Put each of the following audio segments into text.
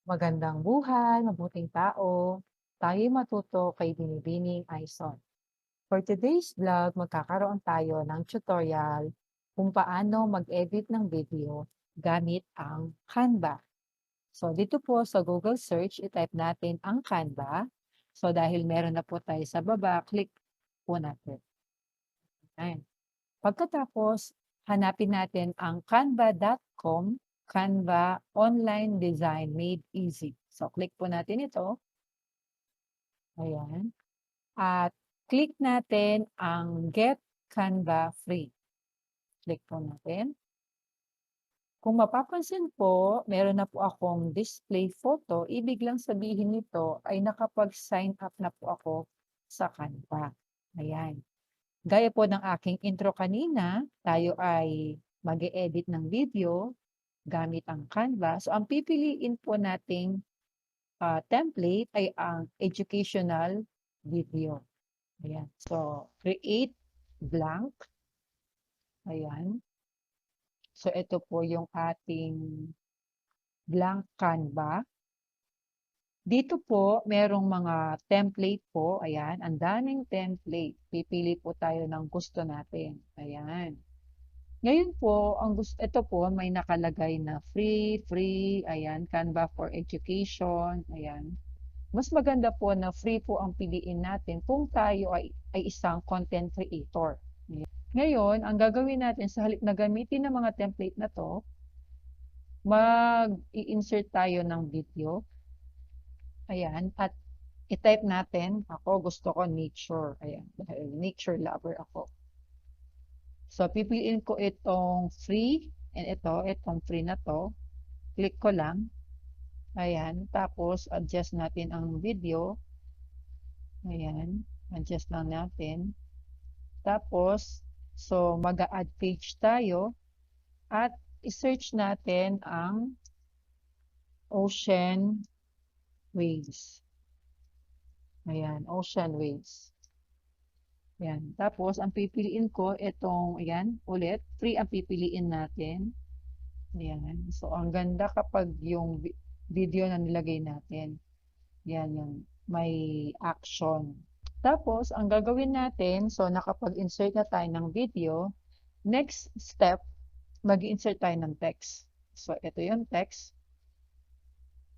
Magandang buhay, mabuting tao. Tayo'y matuto kay Binibining Aison. For today's vlog, magkakaroon tayo ng tutorial kung paano mag-edit ng video gamit ang Canva. So dito po sa Google Search, i-type natin ang Canva. So dahil meron na po tayo sa baba, click po natin. Ayan. Pagkatapos, hanapin natin ang canva.com, Canva Online Design Made Easy. So click po natin ito. Ayan. At click natin ang Get Canva Free. Click po natin. Kung mapapansin po, meron na po akong display photo. Ibig lang sabihin nito ay nakapag-sign up na po ako sa Canva. Ayan. Gaya po ng aking intro kanina, tayo ay mag-e-edit ng video gamit ang Canva. So, ang pipiliin po nating template ay ang educational video. Ayan. So, create blank. Ayan. So, ito po yung ating blank Canva. Dito po, merong mga template po. Ayan. Ang daming template. Pipili po tayo ng gusto natin. Ayan. Ngayon po, ito po may nakalagay na free, ayan, Canva for Education, ayan. Mas maganda po na free po ang piliin natin kung tayo ay isang content creator. Ayan. Ngayon, ang gagawin natin sa halip na gamitin ng mga template na to, mag-i-insert tayo ng video. Ayan, at i-type natin, ako gusto ko nature, ayan, dahil nature lover ako. So, pipiliin ko itong free, and itong free na to. Click ko lang. Ayan. Tapos, adjust natin ang video. Ayan. Adjust lang natin. Tapos, so, mag-add page tayo. At, isearch natin ang ocean waves. Ayan. Ocean waves. Ayan. Tapos, ang pipiliin ko, ayan, ulit, free ang pipiliin natin. Ayan. So, ang ganda kapag yung video na nilagay natin. Yan, yung may action. Tapos, ang gagawin natin, so nakapag-insert na tayo ng video, next step, mag-insert tayo ng text. So, ito yung text.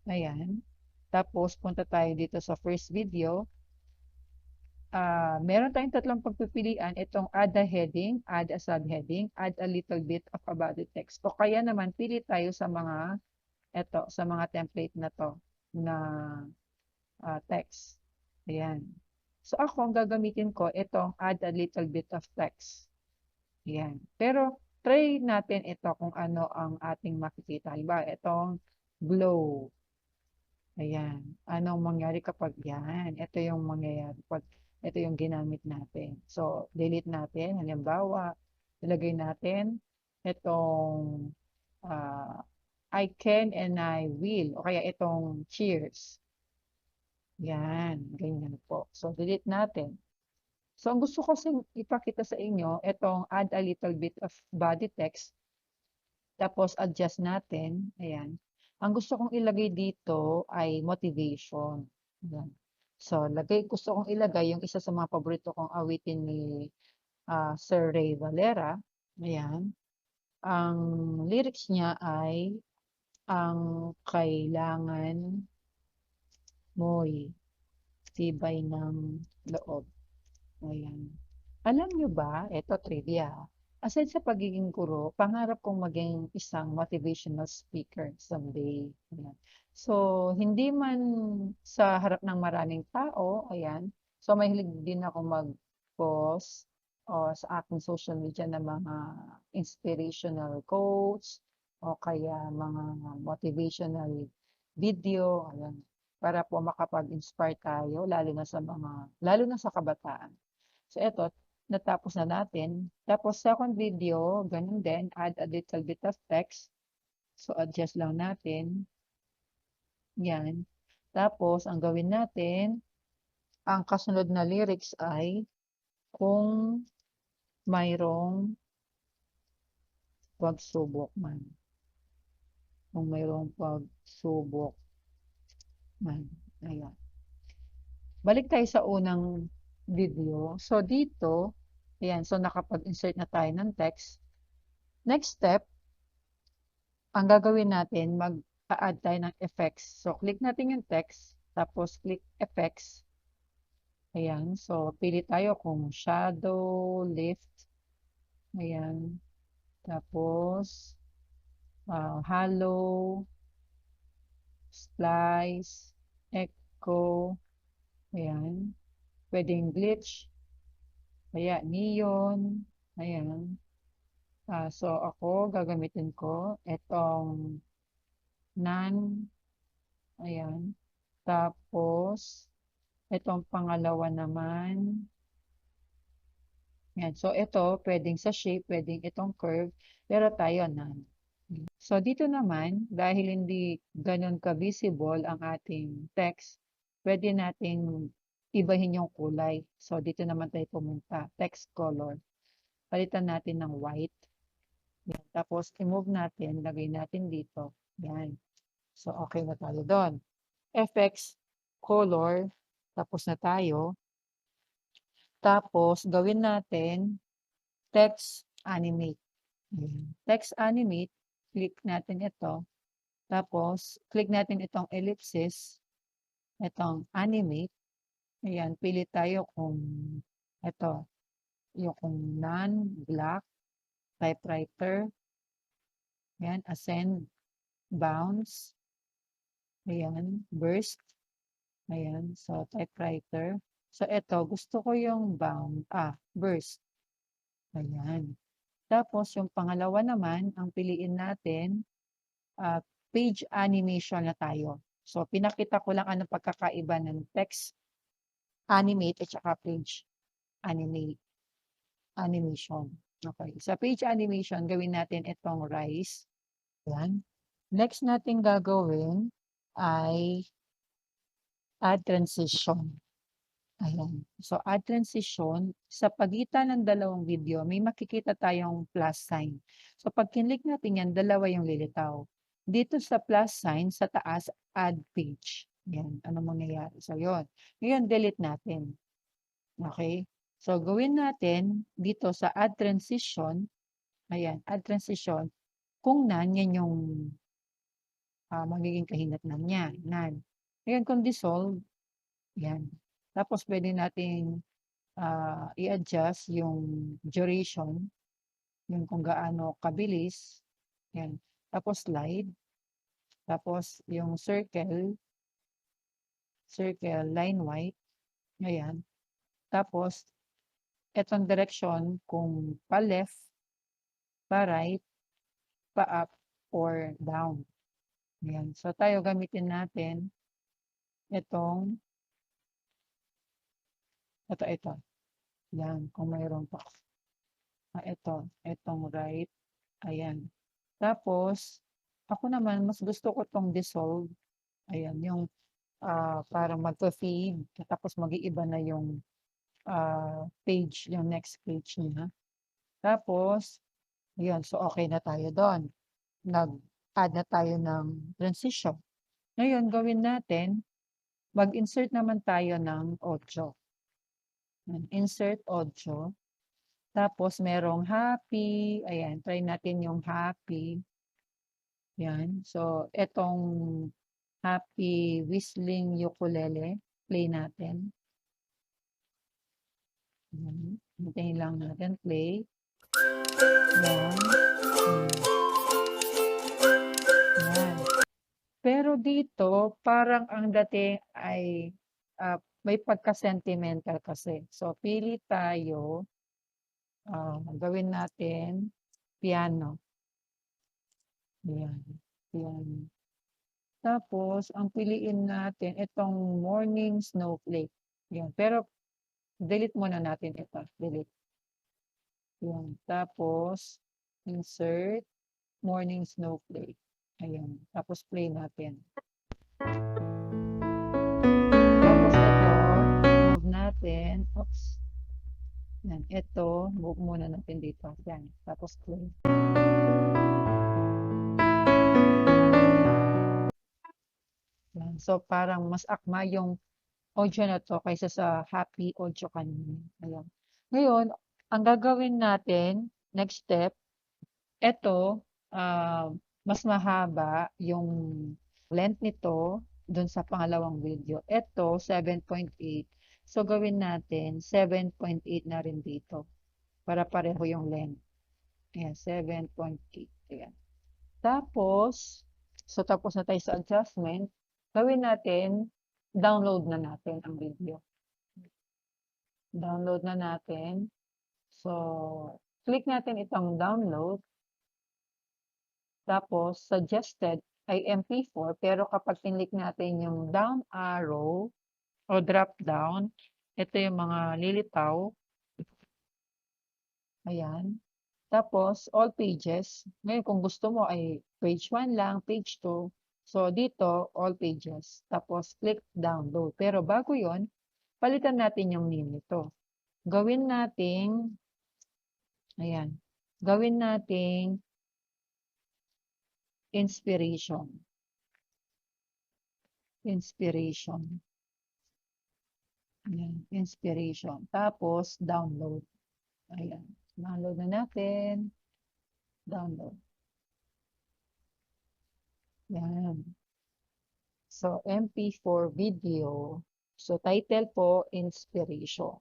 Ayan. Tapos, punta tayo dito sa first video. Meron tayong tatlong pagpipilian. Itong add a heading, add a subheading, add a little bit of a body text. O kaya naman, pili tayo sa mga template na to na text. Ayan. So ako, ang gagamitin ko, itong add a little bit of text. Ayan. Pero, try natin ito kung ano ang ating makikita. Halimbawa, itong glow. Ayan. Anong mangyari kapag yan? Ito yung mangyayari pag ito yung ginamit natin. So, delete natin. Halimbawa, ilagay natin itong I can and I will. O kaya itong cheers. Yan. Ganyan po. So, delete natin. So, ang gusto ko ipakita sa inyo, itong add a little bit of body text. Tapos, adjust natin. Ayan. Ang gusto kong ilagay dito ay motivation. Ayan. So, gusto kong ilagay yung isa sa mga paborito kong awitin ni Sir Ray Valera. Ayan. Ang lyrics niya ay, ang kailangan mo'y tibay ng loob. Ayan. Alam nyo ba, eto trivia, aside sa pagiging guro, pangarap kong maging isang motivational speaker someday. Ayan. So, hindi man sa harap ng maraming tao, ayan. So, mahilig din ako mag-post o sa aking social media ng mga inspirational quotes o kaya mga motivational video, ayan, para po makapag-inspire tayo, lalo na sa kabataan. So, eto, natapos na natin. Tapos, second video, ganun din, add a little bit of text. So, adjust lang natin. Yan. Tapos, ang gawin natin, ang kasunod na lyrics ay, kung mayroong pagsubok man. Kung mayroong pagsubok. Yan, ayan. Balik tayo sa unang video. So, dito, ayan, so nakapag-insert na tayo ng text. Next step, ang gagawin natin, mag-add tayo ng effects. So, click natin yung text, tapos click effects. Ayan, so pili tayo kung shadow, lift, ayan. Tapos, hollow, splice, echo, ayan. Pwedeng glitch, kaya neon, ayan. So, ako, gagamitin ko itong none, ayan. Tapos, itong pangalawa naman, ayan. So, ito, pwedeng sa shape, pwedeng itong curve, pero tayo none. So, dito naman, dahil hindi ganun ka-visible ang ating text, pwede nating ibahin yung kulay. So, dito naman tayo pumunta. Text color. Palitan natin ng white. Yan. Tapos, i-move natin. Lagay natin dito. Yan. So, okay na tayo doon. FX, color. Tapos na tayo. Tapos, gawin natin text animate. Yan. Text animate. Click natin ito. Tapos, click natin itong ellipsis, itong animate. Ayan, pili tayo kung ito, yung kung none, black, typewriter. Ayan, ascend, bounce. Ayan, burst. Ayan, so typewriter. So, ito, gusto ko yung burst. Ayan. Tapos, yung pangalawa naman, ang piliin natin, page animation na tayo. So, pinakita ko lang anong pagkakaiba ng text animate at saka page animation. Okay. Sa page animation, gawin natin itong rise. Yan. Next natin gagawin ay add transition. Ayan. So, add transition, sa pagitan ng dalawang video, may makikita tayong plus sign. So, pag kinlik natin yan, dalawa yung lilitaw. Dito sa plus sign, sa taas, add page. Yan. Ano mangyayari? So, yun. Ngayon, delete natin. Okay? So, gawin natin dito sa add transition. Ayan, add transition. Kung none, yan yung magiging kahinatnan niya. None. Ngayon, kung dissolve, yan. Tapos, pwede nating i-adjust yung duration, yung kung gaano kabilis. Yan. Tapos slide. Tapos yung circle, line white. Ayan. Tapos, etong direction kung pa-left, pa-right, pa-up, or down. Ayan. So, tayo gamitin natin itong ito. Yan, kung mayroon pa. Itong right. Ayan. Tapos, ako naman, mas gusto ko itong dissolve. Ayan, yung parang magpa-feed. Tapos, mag-iiba na yung page, yung next page niya. Tapos, yun. So, okay na tayo doon. Nag-add na tayo ng transition. Ngayon, gawin natin, mag-insert naman tayo ng audio. Insert audio. Tapos, merong happy. Ayan, try natin yung happy. Yan. So, etong happy whistling ukulele, play natin. Yan. Hintayin lang natin, play. Yan. Yan. Pero dito, parang ang dating ay may pagka-sentimental kasi. So, pili tayo. Gawin natin piano. Yan. Piano. Tapos, ang piliin natin, itong morning snowflake. Yan. Pero, delete muna natin ito. Delete. Yan. Tapos, insert morning snowflake. Ayan. Tapos, play natin. Tapos, ito, move natin. Oops. Yan. Ito, move muna natin dito. Yan. Tapos, play. Yan. Ayan. So, parang mas akma yung audio na 'to kaysa sa happy audio kanina. Ayan. Ngayon, ang gagawin natin, next step, eto, mas mahaba yung length nito dun sa pangalawang video. Eto, 7.8. So, gawin natin 7.8 na rin dito para pareho yung length. Ayan, 7.8. Ayan. Tapos, so tapos na tayo sa adjustment, gawin natin, download na natin ang video. Download na natin. So, click natin itong download. Tapos, suggested ay MP4, pero kapag click natin yung down arrow o drop down, ito yung mga lilitaw. Ayan. Tapos, all pages. Ngayon, kung gusto mo ay page 1 lang, page 2. So, dito, all pages. Tapos, click download. Pero bago yon, palitan natin yung name nito. Gawin nating, ayan, gawin nating inspiration. Inspiration. Ayan, inspiration. Tapos, download. Ayan, download na natin. Download. Ayan. So, MP4 video. So, title po, inspiration.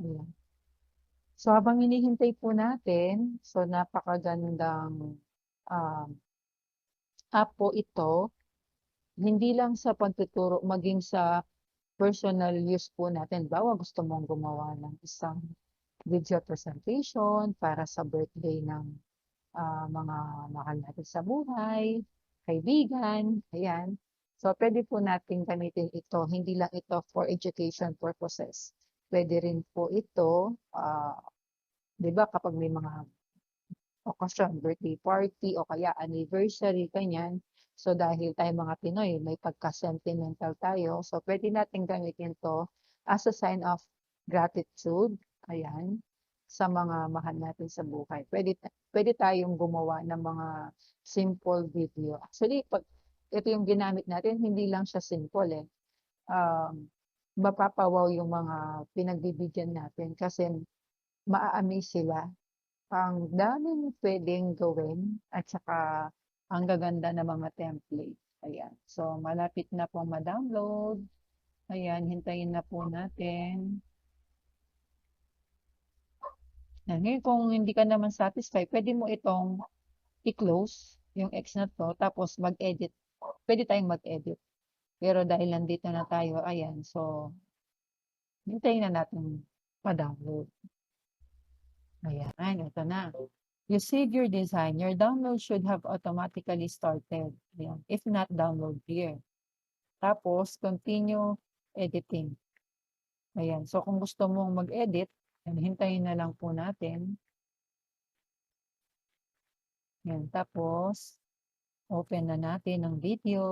Ayan. So, habang hinihintay po natin, so napakagandang app po ito, hindi lang sa pagtuturo, maging sa personal use po natin. Bawa gusto mong gumawa ng isang video presentation para sa birthday ng mga mahal natin sa buhay, kaibigan, ayan. So, pwede po natin gamitin ito. Hindi lang ito for education purposes. Pwede rin po ito, di ba, kapag may mga okasyon, birthday party, o kaya anniversary, ganyan. So, dahil tayo mga Pinoy, may pagka-sentimental tayo. So, pwede natin gamitin to as a sign of gratitude. Ayan, sa mga mahal natin sa buhay. Pwede tayong gumawa ng mga simple video. Actually, pag ito yung ginamit natin, hindi lang siya simple eh. Mapapawaw yung mga pinagbibigyan natin kasi maa-amaze sila. Ang daming pwedeng gawin at saka ang gaganda ng mga template. Ayan. So, malapit na pong ma-download. Ayan, hintayin na po natin. Ngayon, kung hindi ka naman satisfied, pwede mo itong i-close yung X na to, tapos mag-edit. Pwede tayong mag-edit. Pero dahil nandito na tayo, ayan, so, hintayin na natin pa-download. Ayan, ito na. You save your design. Your download should have automatically started. Ayan. If not, download here. Tapos, continue editing. Ayan. So, kung gusto mong mag-edit, hintayin na lang po natin. Ayan. Tapos, open na natin ang video.